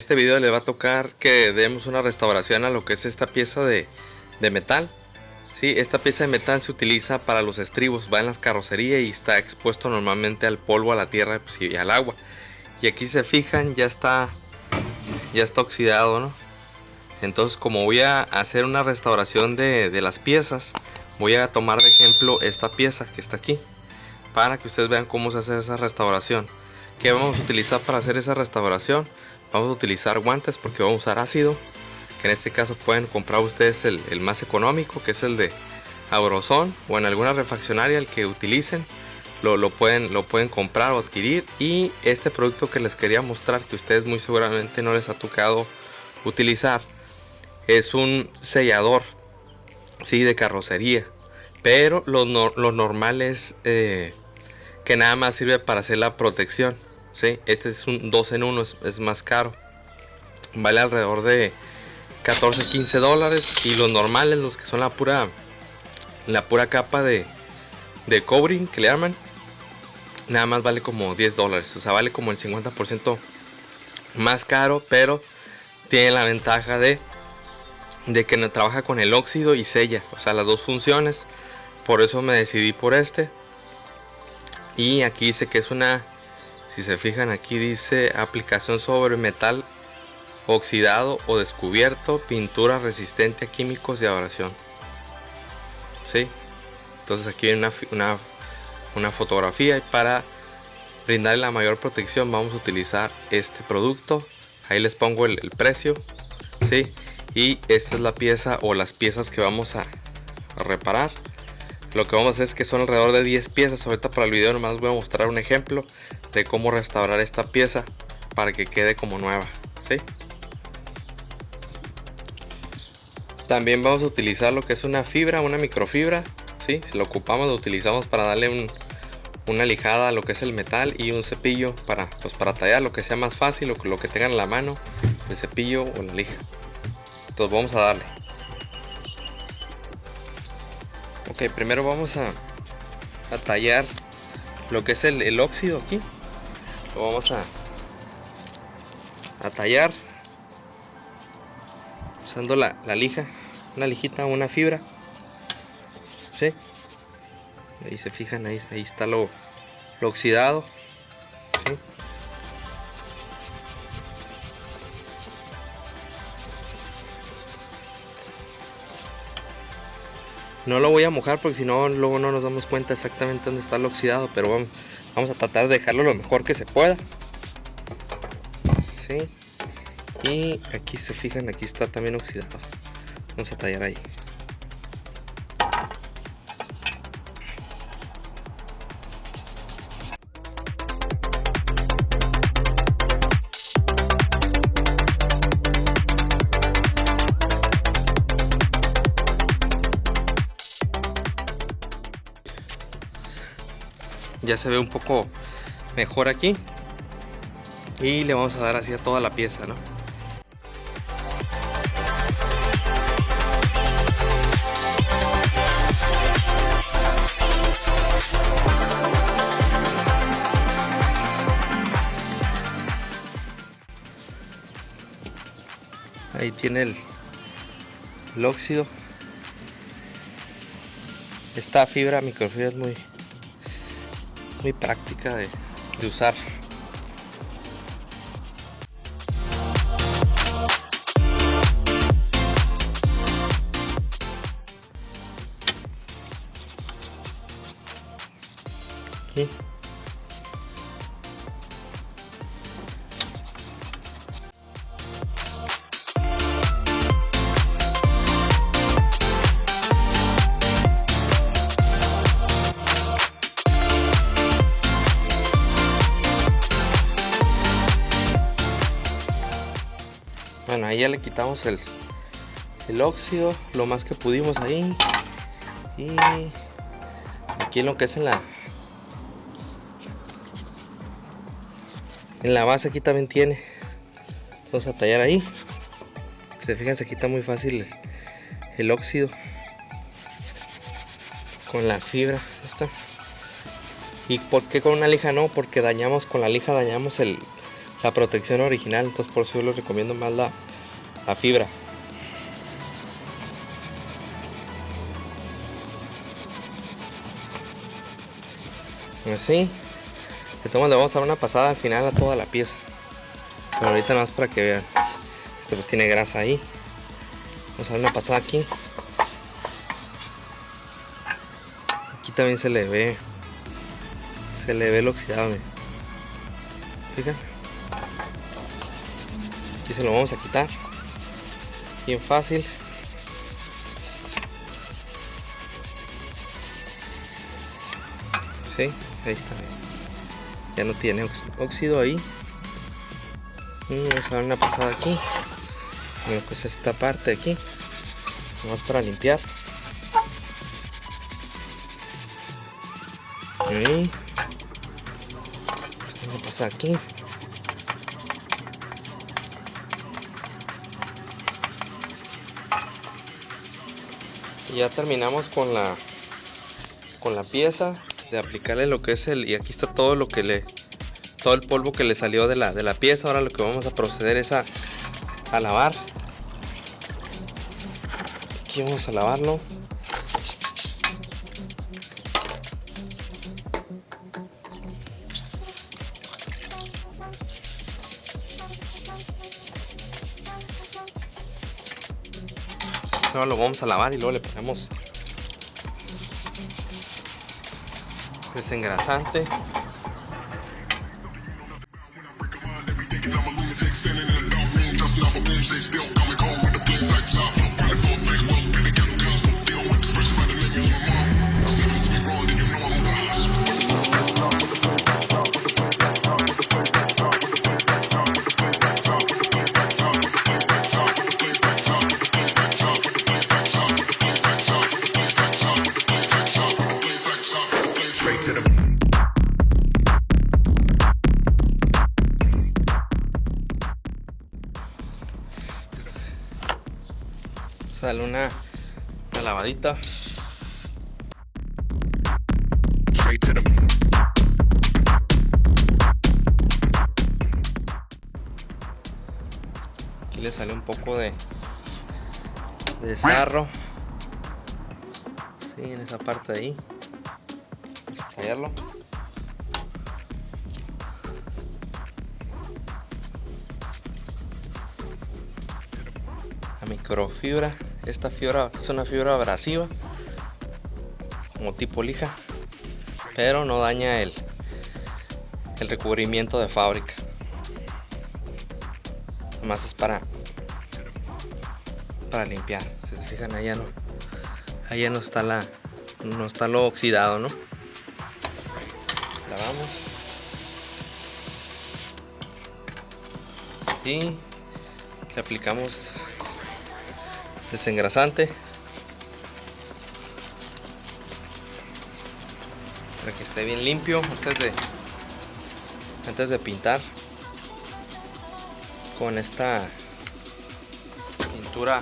este video le va a tocar que demos una restauración a lo que es esta pieza de metal. Sí, esta pieza de metal se utiliza para los estribos, va en las carrocerías y está expuesto normalmente al polvo, a la tierra, pues, y al agua. Y aquí se fijan, ya está oxidado, ¿no? Entonces, como voy a hacer una restauración de las piezas, voy a tomar de ejemplo esta pieza que está aquí, para que ustedes vean cómo se hace esa restauración. ¿Qué vamos a utilizar para hacer esa restauración? Vamos a utilizar guantes porque vamos a usar ácido, que en este caso pueden comprar ustedes el más económico, que es el de Abrozón, o en alguna refaccionaria el que utilicen, lo pueden comprar o adquirir. Y este producto que les quería mostrar, que ustedes muy seguramente no les ha tocado utilizar, es un sellador, sí, de carrocería, pero lo normal es que nada más sirve para hacer la protección. ¿Sí? Este es un 2 en 1, es más caro, vale alrededor de 14 15 dólares. Y los normales, los que son la pura capa de covering que le llaman, nada más vale como 10 dólares. O sea, vale como el 50% más caro, pero tiene la ventaja de que no trabaja con el óxido y sella, o sea, las dos funciones. Por eso me decidí por este. Y aquí dice que es una, si se fijan, aquí dice aplicación sobre metal oxidado o descubierto, pintura resistente a químicos y abrasión. ¿Sí? Entonces aquí hay una fotografía, y para brindarle la mayor protección vamos a utilizar este producto. Ahí les pongo el precio. ¿Sí? Y esta es la pieza o las piezas que vamos a reparar. Lo que vamos a hacer es que son alrededor de 10 piezas. Ahorita para el video nomás voy a mostrar un ejemplo de cómo restaurar esta pieza para que quede como nueva. ¿Sí? También vamos a utilizar lo que es una fibra, una microfibra. ¿Sí? Si lo ocupamos, lo utilizamos para darle una lijada a lo que es el metal, y un cepillo para tallar lo que sea más fácil, lo que tengan en la mano, el cepillo o la lija. Entonces vamos a darle. Ok, primero vamos a tallar lo que es el óxido aquí. Lo vamos a tallar usando la lija, una lijita, una fibra. ¿Sí? Ahí se fijan, ahí está lo oxidado. ¿Sí? No lo voy a mojar porque si no luego no nos damos cuenta exactamente dónde está el oxidado, pero vamos a tratar de dejarlo lo mejor que se pueda. ¿Sí? Y aquí se fijan, aquí está también oxidado. Vamos a tallar ahí. Ya se ve un poco mejor aquí, y le vamos a dar así a toda la pieza, ¿no? Ahí tiene el óxido. Esta fibra, microfibra, es muy práctica de usar. Aquí. Bueno, ahí ya le quitamos el óxido lo más que pudimos ahí. Y aquí lo que es en la base, aquí también tiene. Vamos a tallar ahí. Se fijan, se quita muy fácil el óxido con la fibra ¿está? ¿Y por qué con una lija no? Porque con la lija dañamos la protección original, entonces por eso yo les recomiendo más la fibra. Así, de todas maneras le vamos a dar una pasada al final a toda la pieza, pero ahorita nada más para que vean. Esto pues tiene grasa ahí, vamos a dar una pasada aquí. Aquí también se le ve el oxidado, fíjate. Aquí se lo vamos a quitar, bien fácil. Sí, ahí está, ya no tiene óxido ahí. Vamos a dar una pasada aquí. Bueno, pues esta parte de aquí, vamos para limpiar. Ahí. Vamos a pasar aquí. Y ya terminamos con la pieza de aplicarle lo que es y aquí está todo lo que todo el polvo que le salió de la pieza. Ahora lo que vamos a proceder es a lavar. Aquí vamos a lavarlo. Ahora lo vamos a lavar y luego le ponemos desengrasante. Sale una lavadita. Aquí le sale un poco de sarro. Sí, en esa parte de ahí. Vamos a tallarlo. La microfibra. Esta fibra es una fibra abrasiva, como tipo lija, pero no daña el recubrimiento de fábrica. Además es para limpiar. Si se fijan, allá no está lo oxidado, ¿no? Lavamos y le aplicamos desengrasante para que esté bien limpio antes de pintar con esta pintura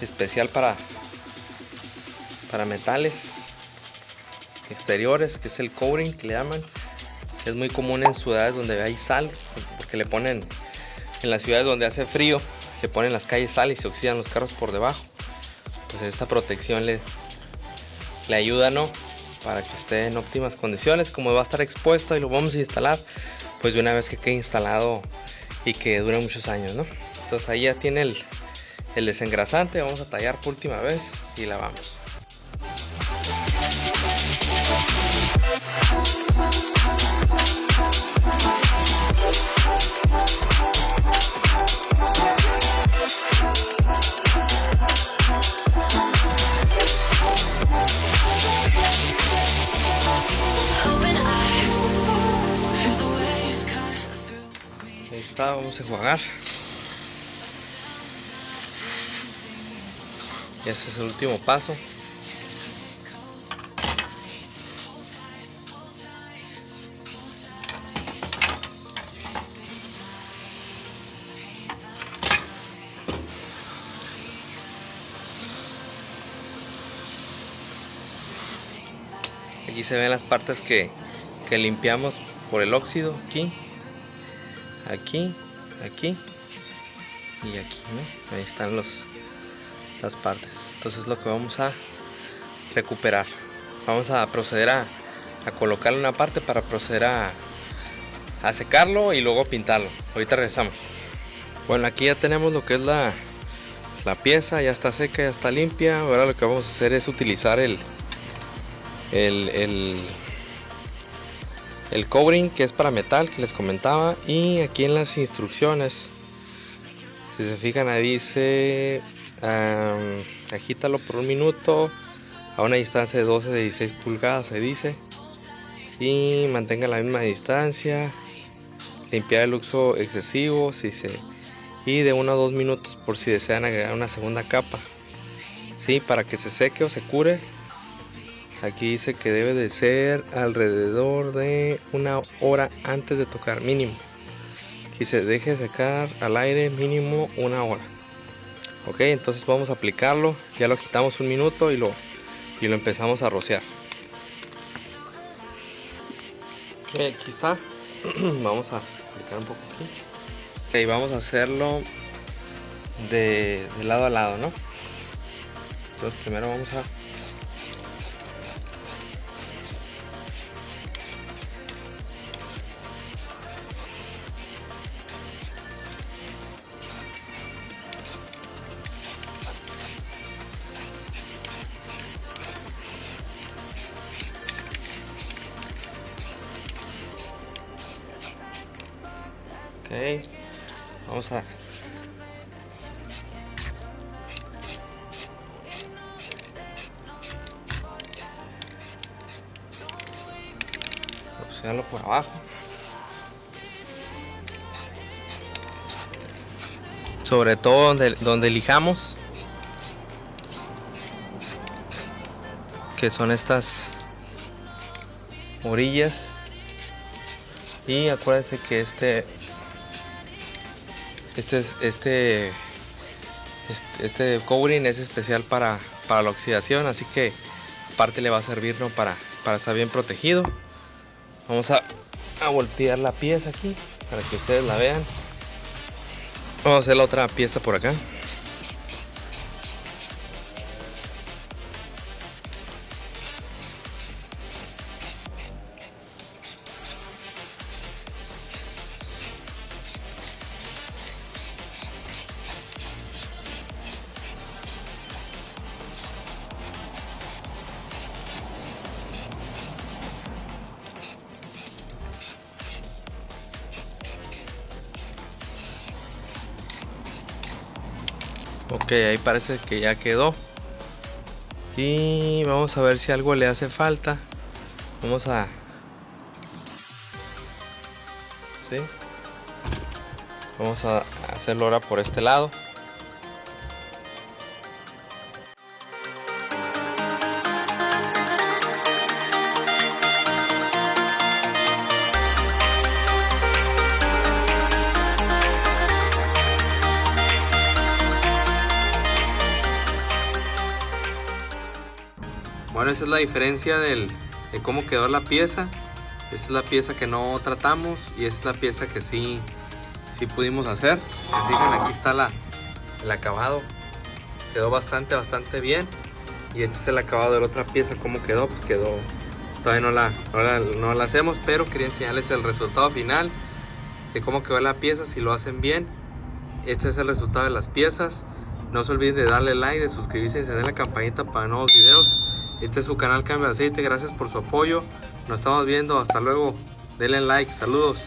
especial para metales exteriores, que es el coating que le llaman. Es muy común en ciudades donde hay sal, porque le ponen, en las ciudades donde hace frío, le ponen las calles sal y se oxidan los carros por debajo. Pues esta protección le ayuda, ¿no? Para que esté en óptimas condiciones. Como va a estar expuesto y lo vamos a instalar, pues de una vez que quede instalado y que dure muchos años, ¿no? Entonces ahí ya tiene el desengrasante. Vamos a tallar por última vez y lavamos. Ahí está, vamos a enjuagar. Y ese es el último paso. Aquí se ven las partes que limpiamos por el óxido aquí. aquí, aquí y aquí, ¿no? Ahí están las partes. Entonces lo que vamos a recuperar, vamos a proceder a colocarle una parte para proceder a secarlo y luego pintarlo. Ahorita regresamos. Bueno, aquí ya tenemos lo que es la pieza, ya está seca, ya está limpia. Ahora lo que vamos a hacer es utilizar el covering, que es para metal, que les comentaba. Y aquí en las instrucciones, si se fijan, ahí dice agítalo por 1 minuto a una distancia de 12 de 16 pulgadas, se dice, y mantenga la misma distancia, limpiar el uso excesivo y de 1 a 2 minutos por si desean agregar una segunda capa, ¿sí? Para que se seque o se cure. Aquí dice que debe de ser alrededor de 1 hora antes de tocar, mínimo. Aquí se deje secar al aire mínimo 1 hora. Ok, entonces vamos a aplicarlo. Ya lo quitamos 1 minuto y lo empezamos a rociar. Ok, aquí está. Vamos a aplicar un poco aquí. Ok, vamos a hacerlo de lado a lado, ¿no? Entonces primero vamos a vamos a rociarlo por abajo, sobre todo donde lijamos, que son estas orillas. Y acuérdense que este covering es especial para la oxidación, así que aparte le va a servir, ¿no? para estar bien protegido. Vamos a voltear la pieza aquí para que ustedes la vean. Vamos a hacer la otra pieza por acá. Ok, ahí parece que ya quedó. Y vamos a ver si algo le hace falta. Vamos a... ¿sí? Vamos a hacerlo ahora por este lado. Bueno, esa es la diferencia de cómo quedó la pieza. Esta es la pieza que no tratamos y esta es la pieza que sí pudimos hacer. Si se fijan, aquí está el acabado. Quedó bastante bien. Y este es el acabado de la otra pieza. ¿Cómo quedó? Pues quedó... todavía no la hacemos, pero quería enseñarles el resultado final de cómo quedó la pieza. Si lo hacen bien, este es el resultado de las piezas. No se olviden de darle like, de suscribirse y encender la campanita para nuevos videos. Este es su canal Cambio de Aceite. Gracias por su apoyo. Nos estamos viendo. Hasta luego. Denle like. Saludos.